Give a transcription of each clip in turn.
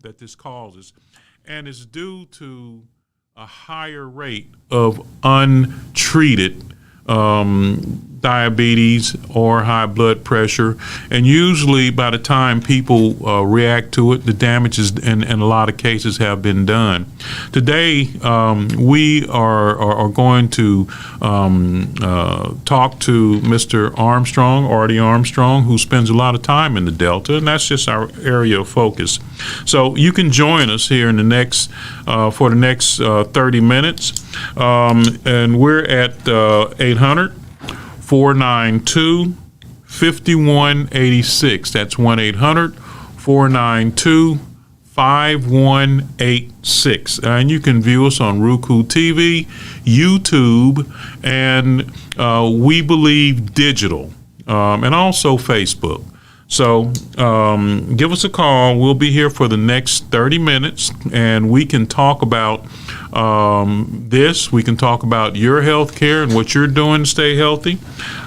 that this causes, and it's due to a higher rate of untreated diabetes or high blood pressure, and usually by the time people react to it, the damage is in a lot of cases have been done. Today, we are going to talk to Mr. Armstrong, Artie Armstrong, who spends a lot of time in the Delta, and that's just our area of focus. So you can join us here in the next for the next 30 minutes, and we're at 800-492-5186. That's 1-800-492-5186. And you can view us on Roku TV, YouTube, and We Believe Digital, and also Facebook. So give us a call. We'll be here for the next 30 minutes, and we can talk about this. We can talk about your health care and what you're doing to stay healthy.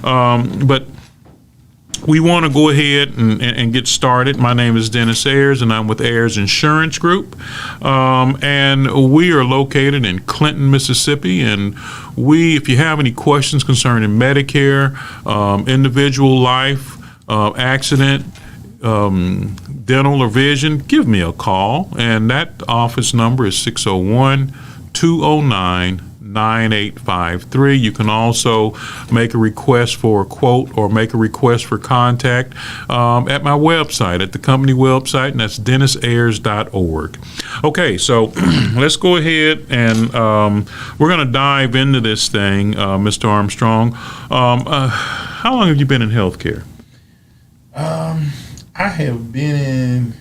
But we want to go ahead and get started. My name is Dennis Ayers, and I'm with Ayers Insurance Group. And we are located in Clinton, Mississippi. And if you have any questions concerning Medicare, individual life, accident, dental or vision, give me a call. And that office number is 601-209-9853. You can also make a request for a quote or make a request for contact at my website, at the company website, and that's DennisAyers.org. Okay, so let's go ahead and we're going to dive into this thing, Mr. Armstrong. How long have you been in healthcare? I have been in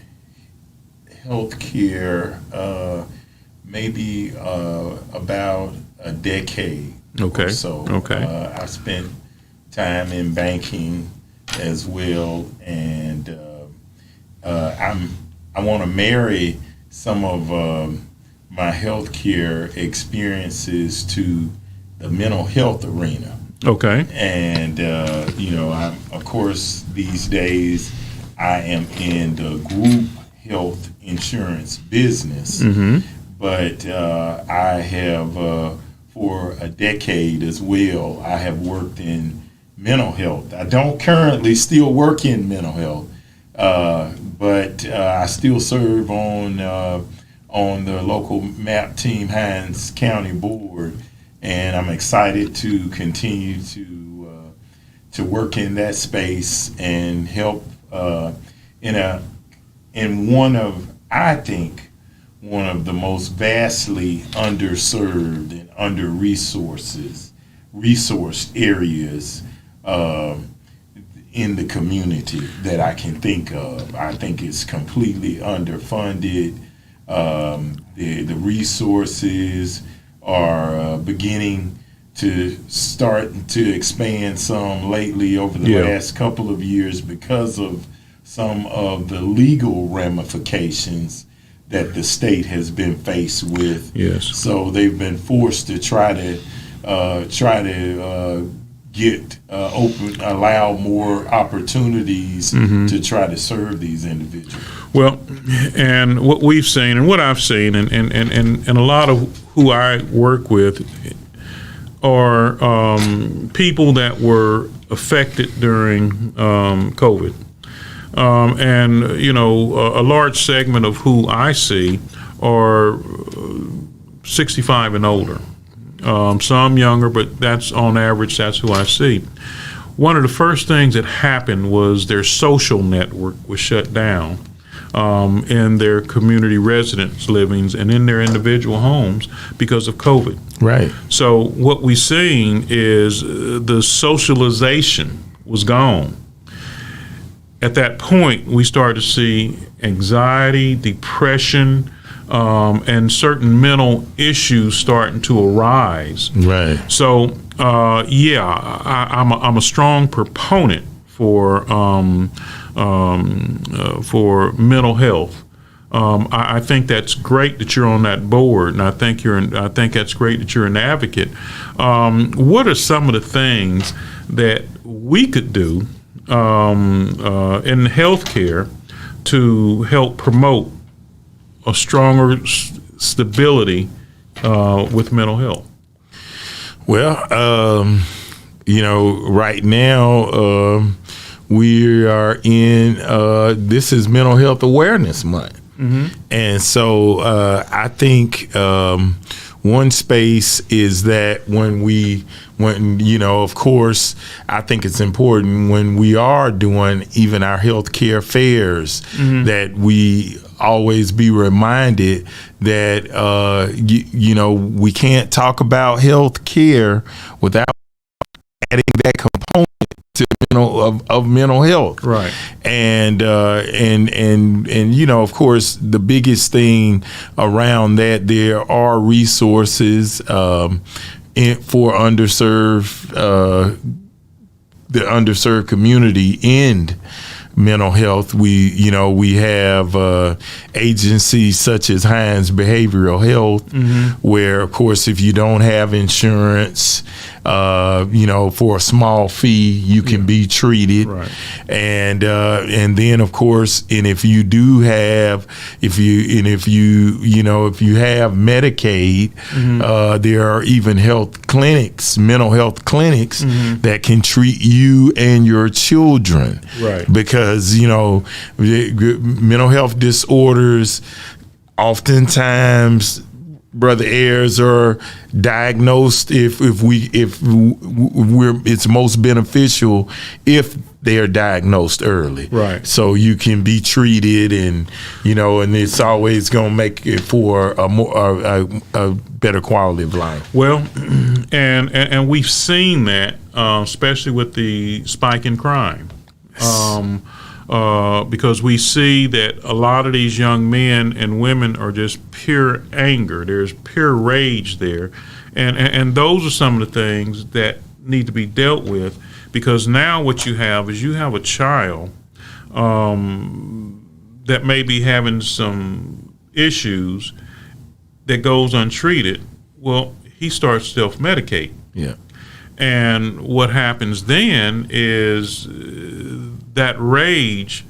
healthcare maybe about a decade. Okay. Or so. Okay. I spent time in banking as well, and I want to marry some of my healthcare experiences to the mental health arena. Okay. And, I'm, of course, these days I am in the group health insurance business. Mm-hmm. But I have, for a decade as well, I have worked in mental health. I don't currently still work in mental health, but I still serve on the local MAP Team Hines County Board. And I'm excited to continue to work in that space and help in one of the most vastly underserved and resourced areas in the community that I can think of. I think it's completely underfunded. The resources are beginning to start to expand some lately over the last couple of years because of some of the legal ramifications that the state has been faced with. Yes. So they've been forced to try to get allow more opportunities to try to serve these individuals. Well, and what we've seen and what I've seen and a lot of who I work with are people that were affected during COVID. And, a large segment of who I see are 65 and older. Some younger, but that's on average, that's who I see. One of the first things that happened was their social network was shut down in their community residence livings and in their individual homes because of COVID. Right. So what we've seen is the socialization was gone. At that point, we started to see anxiety, depression, and certain mental issues starting to arise. Right. So, I'm a strong proponent for mental health. I think that's great that you're on that board, and I think that's great that you're an advocate. What are some of the things that we could do in healthcare to help promote a stronger stability with mental health? Well, right now we are in this is Mental Health Awareness Month, and so I think one space is that of course, I think it's important when we are doing even our healthcare fairs that we always be reminded that we can't talk about healthcare without adding that component to of mental health, right? And of course, the biggest thing around that, there are resources for the underserved community in mental health. We have agencies such as Hines Behavioral Health, where, of course, if you don't have insurance, for a small fee, you can be treated. Right. And then, of course, if you have Medicaid, there are even mental health clinics that can treat you and your children. Right. Because mental health disorders oftentimes, Brother Ayers, are diagnosed it's most beneficial if they are diagnosed early. Right. So you can be treated, and it's always going to make it for a better quality of life. Well, and we've seen that, especially with the spike in crime. Because we see that a lot of these young men and women are just pure anger. There's pure rage there. And those are some of the things that need to be dealt with, because now what you have is a child that may be having some issues that goes untreated. Well, he starts self-medicate. Yeah. And what happens then is that rage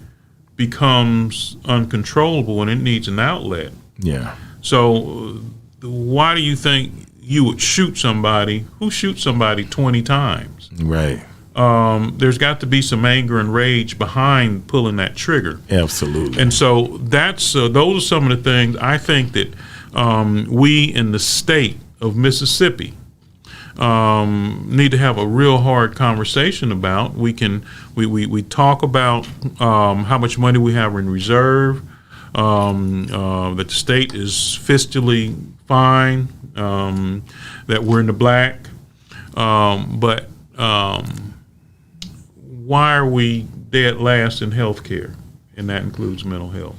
becomes uncontrollable and it needs an outlet. Yeah. So why do you think you would shoot somebody who shoots somebody 20 times? Right. There's got to be some anger and rage behind pulling that trigger. Absolutely. And so those are some of the things I think that we in the state of Mississippi need to have a real hard conversation about. We talk about how much money we have in reserve, that the state is fiscally fine, that we're in the black, but why are we dead last in healthcare? And that includes mental health.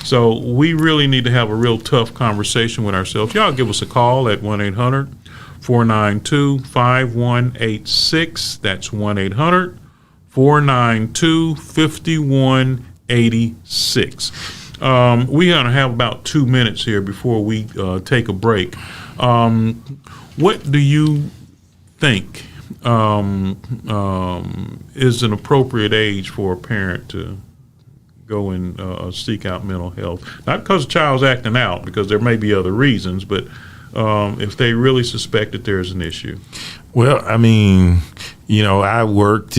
So we really need to have a real tough conversation with ourselves. Y'all give us a call at 1-800-492-5186. That's 1-800-492-5186. We're going to have about 2 minutes here before we take a break. What do you think is an appropriate age for a parent to go and seek out mental health? Not because the child's acting out, because there may be other reasons, but if they really suspect that there's an issue. Well, I mean, having worked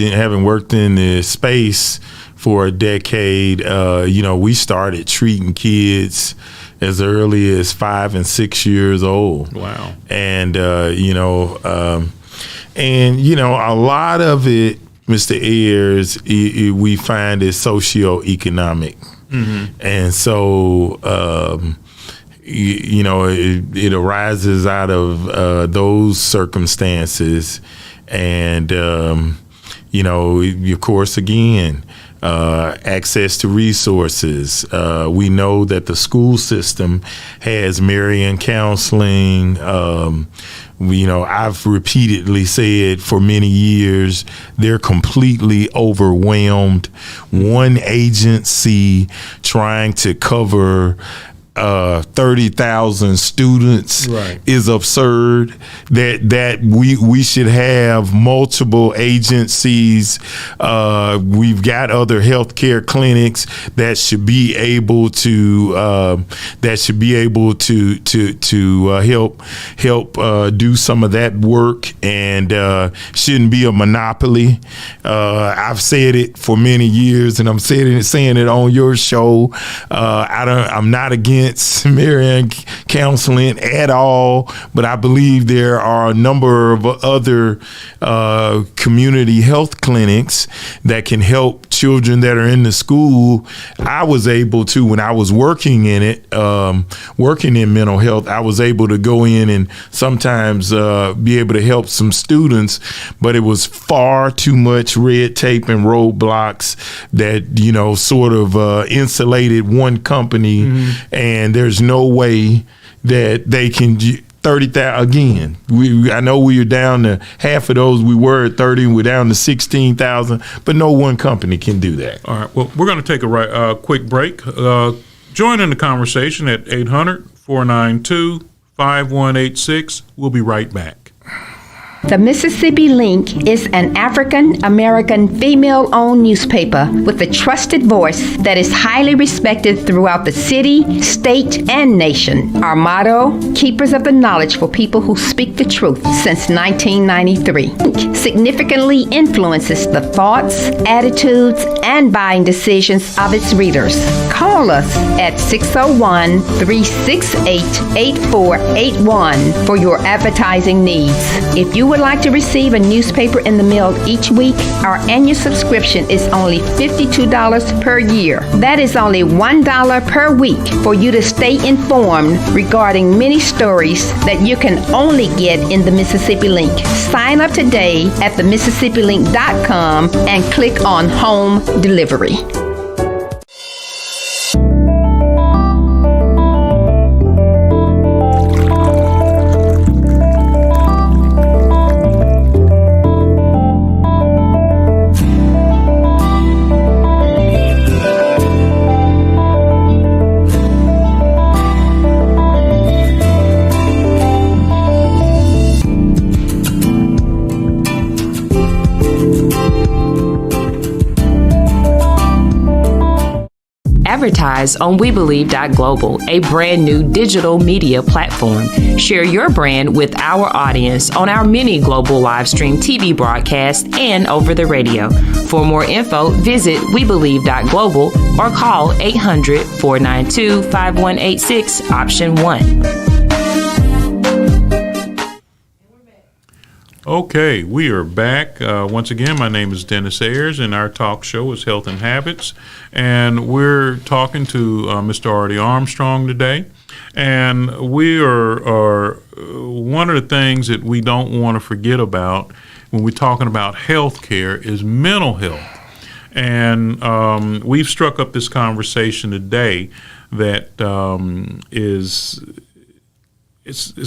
in the space for a decade, we started treating kids as early as 5 and 6 years old. Wow. And, a lot of it, Mr. Ayers, we find is socioeconomic. And so, it arises out of those circumstances. And, of course, again, access to resources. We know that the school system has Marian counseling. I've repeatedly said for many years, they're completely overwhelmed. One agency trying to cover 30,000 students Right. is absurd. That we should have multiple agencies. We've got other healthcare clinics that should be able to help do some of that work, and shouldn't be a monopoly. I've said it for many years, and I'm saying it on your show. I'm not against Marion counseling at all, but I believe there are a number of other community health clinics that can help children that are in the school. I was able to, when I was working in it, working in mental health, I was able to go in and sometimes be able to help some students, but it was far too much red tape and roadblocks that, sort of insulated one company, and there's no way that they can 30,000 again. I know we are down to half of those. We were at 30, we're down to 16,000, but no one company can do that. All right. Well, we're going to take a quick break. Join in the conversation at 800-492-5186. We'll be right back. The Mississippi Link is an African-American female-owned newspaper with a trusted voice that is highly respected throughout the city, state, and nation. Our motto, keepers of the knowledge for people who speak the truth, since 1993. Link significantly influences the thoughts, attitudes, and buying decisions of its readers. Call us at 601-368-8481 for your advertising needs. If you would like to receive a newspaper in the mail each week, our annual subscription is only $52 per year. That is only $1 per week for you to stay informed regarding many stories that you can only get in the Mississippi Link. Sign up today at themississippilink.com and click on Home Delivery. Advertise on WeBelieve.Global, a brand new digital media platform. Share your brand with our audience on our many global live stream TV broadcasts and over the radio. For more info, visit WeBelieve.Global or call 800-492-5186, option 1. Okay, we are back. Once again, my name is Dennis Ayers, and our talk show is Health and Habits. And we're talking to Mr. Artie Armstrong today. And we are one of the things that we don't want to forget about when we're talking about health care is mental health. And we've struck up this conversation today that it's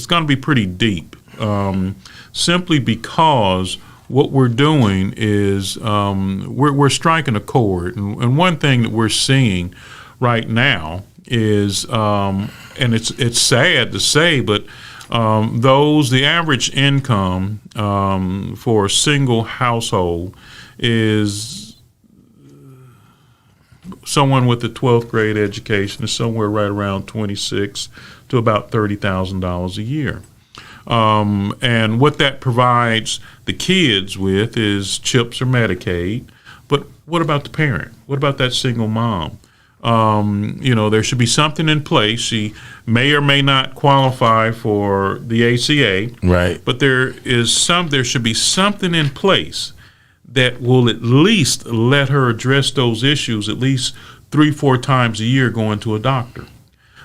going to be pretty deep. Simply because what we're doing is we're striking a chord, and one thing that we're seeing right now is, and it's sad to say, but the average income for a single household is someone with a 12th grade education is somewhere right around $26,000 to about $30,000 a year. And what that provides the kids with is chips or Medicaid. But what about the parent? What about that single mom? There should be something in place. She may or may not qualify for the ACA. Right. But there should be something in place that will at least let her address those issues at least 3-4 times a year going to a doctor.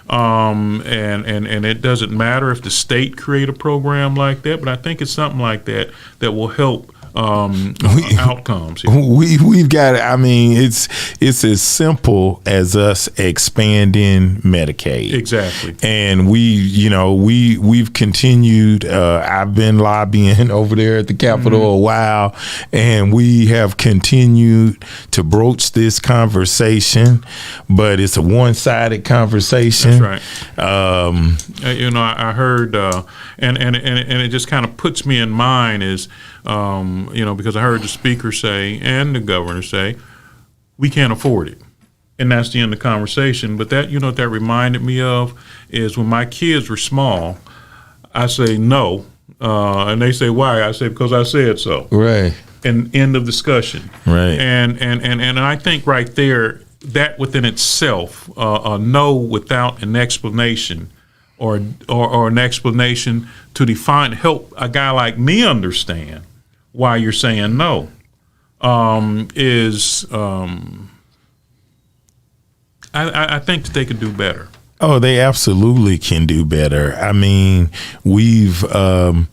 And it doesn't matter if the state create a program like that, but I think it's something like that that will help outcomes here. We've got. I mean, it's as simple as us expanding Medicaid. Exactly. And we've continued. I've been lobbying over there at the Capitol a while, and we have continued to broach this conversation. But it's a one-sided conversation. That's right. I heard, and it just kind of puts me in mind is, because I heard the speaker say and the governor say, we can't afford it. And that's the end of the conversation. But that, what that reminded me of is when my kids were small, I say no. And they say, why? I say, because I said so. Right. And end of discussion. Right. And I think right there, that within itself, a no without an explanation or an explanation to help a guy like me understand why you're saying no, I think that they could do better. Oh, they absolutely can do better. I mean, we've, the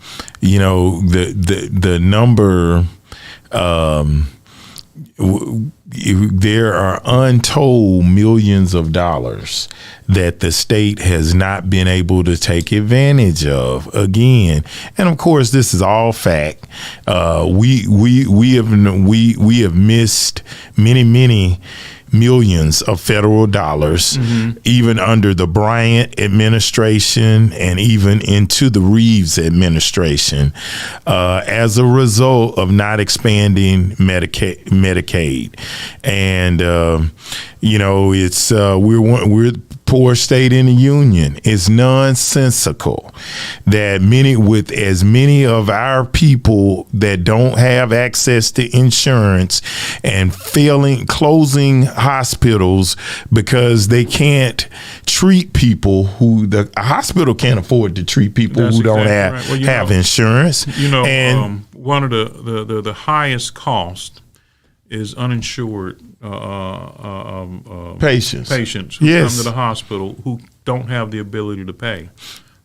number, there are untold millions of dollars that the state has not been able to take advantage of again. And of course, this is all fact. We have missed many millions of federal dollars, even under the Bryant administration and even into the Reeves administration, as a result of not expanding Medicaid. And it's we're the poor state in the union. It's nonsensical that with as many of our people that don't have access to insurance and closing hospitals because they can't treat people who a hospital can't afford to treat people who don't have insurance. And one of the highest cost is uninsured patients who come to the hospital who don't have the ability to pay.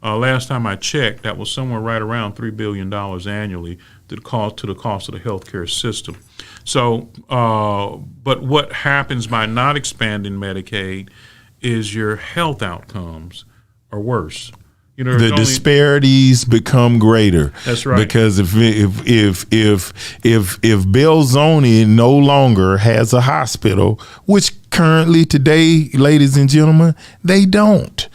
Last time I checked, that was somewhere right around $3 billion annually to the cost of the healthcare system. So, but what happens by not expanding Medicaid is your health outcomes are worse. The disparities become greater. That's right. Because if Belzoni no longer has a hospital, which currently today, ladies and gentlemen, they don't.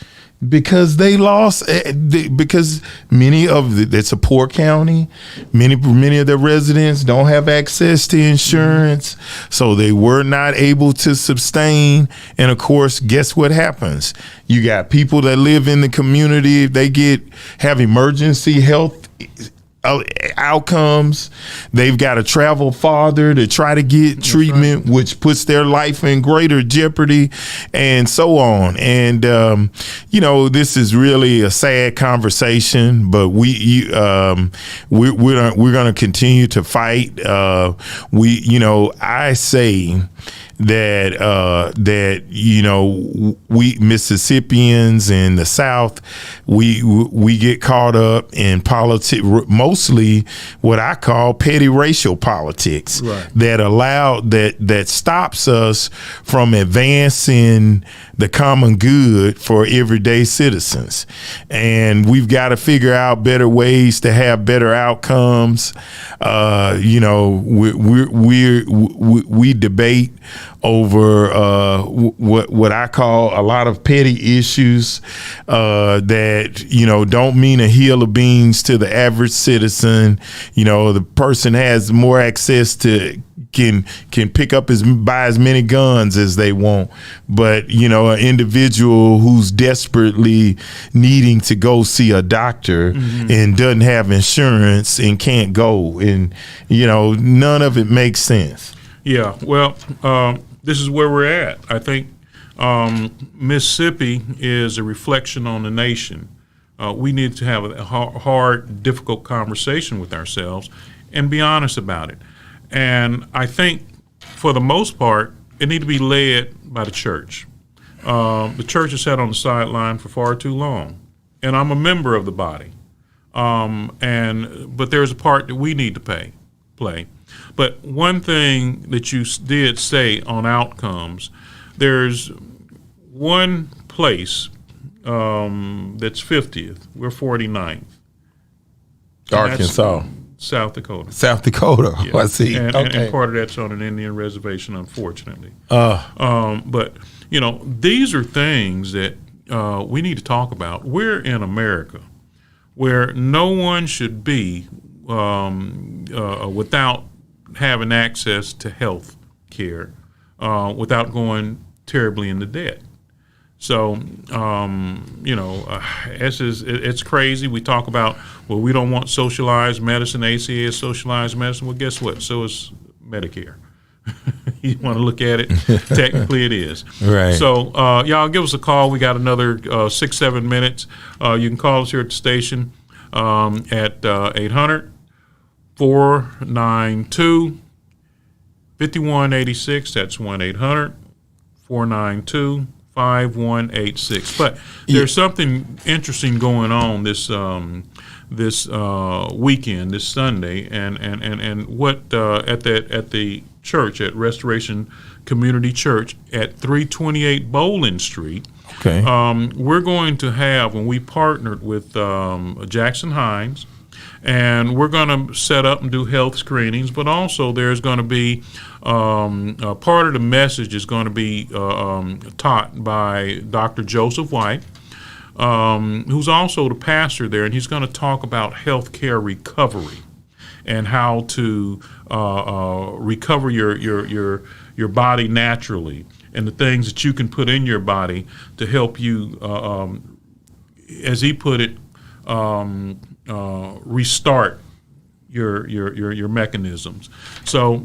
Because they lost, because it's a poor county. Many of their residents don't have access to insurance, so they were not able to sustain. And of course, guess what happens? You got people that live in the community. They have emergency health outcomes. They've got to travel farther to try to get treatment, which puts their life in greater jeopardy, and so on. And this is really a sad conversation, but we're going to continue to fight. I say that we Mississippians in the South, we get caught up in politics, mostly what I call petty racial politics, right, that stops us from advancing the common good for everyday citizens. And we've got to figure out better ways to have better outcomes. We debate over what I call a lot of petty issues that don't mean a hill of beans to the average citizen. The person has more access to can pick up buy as many guns as they want, but an individual who's desperately needing to go see a doctor and doesn't have insurance and can't go, and none of it makes sense. Yeah, well, this is where we're at. I think Mississippi is a reflection on the nation. We need to have a hard, difficult conversation with ourselves and be honest about it. And I think, for the most part, it needs to be led by the church. The church has sat on the sideline for far too long, and I'm a member of the body. But there's a part that we need to play. play. But one thing that you did say on outcomes, there's one place that's 50th. We're 49th. Arkansas. South Dakota. South Dakota. Yeah. I see. And Okay. part of that's on an Indian reservation, unfortunately. But, these are things that we need to talk about. We're in America where no one should be without having access to health care without going terribly into debt. So, it's crazy. We talk about, well, we don't want socialized medicine. ACA is socialized medicine. Well, guess what? So is Medicare. You want to look at it, technically it is. Right. So, y'all give us a call. We got another 6-7 minutes. You can call us here at the station at 800-492-5186. That's 1-800-492-5186. But there's something interesting going on this weekend, this Sunday, and what at the church at Restoration Community Church at 328 Bowling Street. Okay. We're going to have, when we partnered with Jackson Hines, and we're going to set up and do health screenings, but also there's going to be part of the message is going to be taught by Dr. Joseph White, who's also the pastor there, and he's going to talk about healthcare recovery and how to recover your body naturally, and the things that you can put in your body to help you, as he put it, restart your mechanisms. So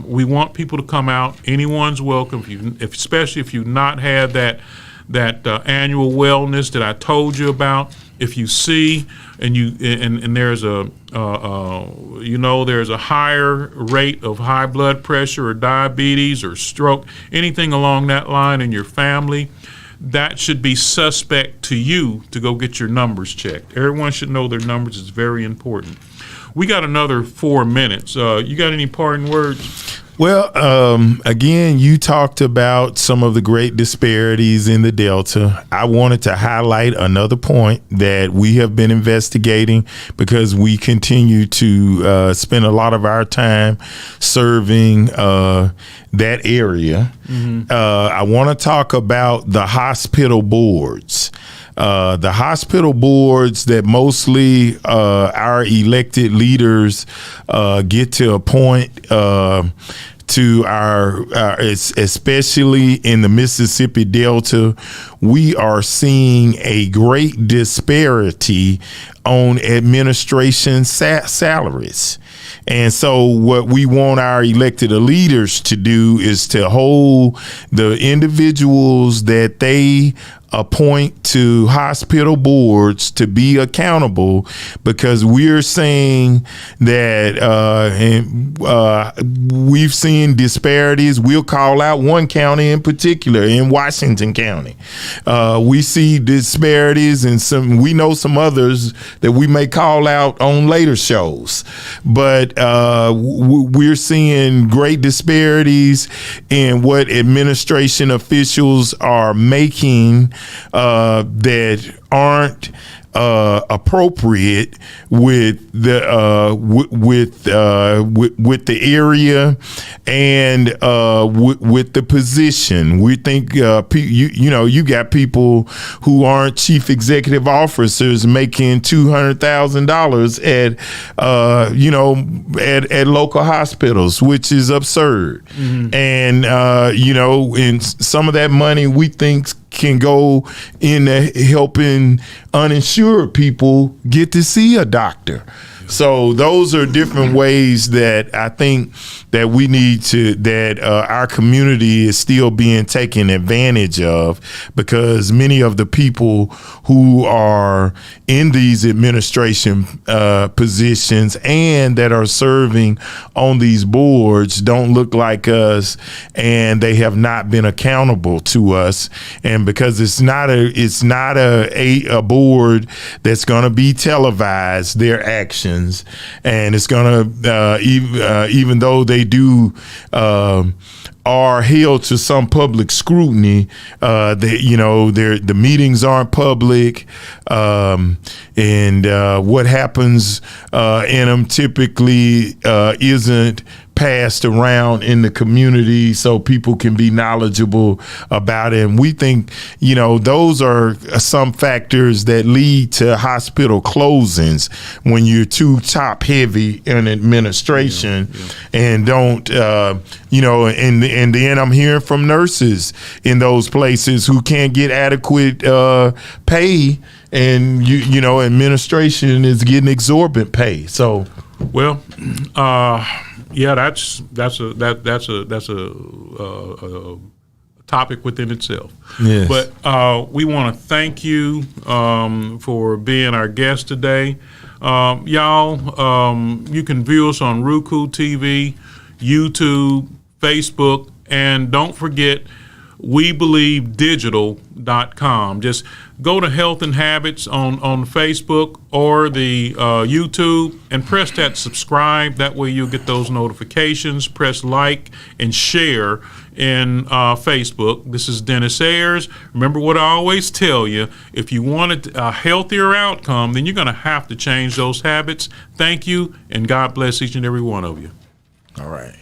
we want people to come out. Anyone's welcome. Especially if you've not had that annual wellness that I told you about. If you see and there's there's a higher rate of high blood pressure or diabetes or stroke, anything along that line in your family, that should be suspect to you to go get your numbers checked. Everyone should know their numbers. It's very important. We got another 4 minutes. You got any parting words? Well, again, you talked about some of the great disparities in the Delta. I wanted to highlight another point that we have been investigating because we continue to spend a lot of our time serving that area. Mm-hmm. I want to talk about the hospital boards. The hospital boards that mostly our elected leaders get to appoint to our especially in the Mississippi Delta, we are seeing a great disparity on administration salaries. And so what we want our elected leaders to do is to hold the individuals that they appoint to hospital boards to be accountable, because we're saying that we've seen disparities. We'll call out one county in particular, in Washington County. We see disparities, and we know some others that we may call out on later shows. But we're seeing great disparities in what administration officials are making that aren't appropriate with the area and with the position. We think you got people who aren't chief executive officers making $200,000 at local hospitals, which is absurd. Mm-hmm. And and some of that money we think can go into helping uninsured people get to see a doctor. So those are different ways that I think that we need to, that our community is still being taken advantage of, because many of the people who are in these administration positions and that are serving on these boards don't look like us, and they have not been accountable to us. And because it's not a board that's going to be televised, their actions. questions, and it's gonna even though they do are held to some public scrutiny. The meetings aren't public, and what happens in them typically isn't passed around in the community so people can be knowledgeable about it. And we think, those are some factors that lead to hospital closings when you're too top heavy in administration and don't, and then I'm hearing from nurses in those places who can't get adequate pay, and administration is getting exorbitant pay. So, well, yeah, that's a topic within itself. Yes. But we want to thank you for being our guest today. Y'all, you can view us on Roku TV, YouTube, Facebook, and don't forget WeBelieveDigital.com. Just go to Health and Habits on Facebook or the YouTube and press that subscribe. That way you'll get those notifications. Press like and share in Facebook. This is Dennis Ayers. Remember what I always tell you, if you want a healthier outcome, then you're going to have to change those habits. Thank you, and God bless each and every one of you. All right.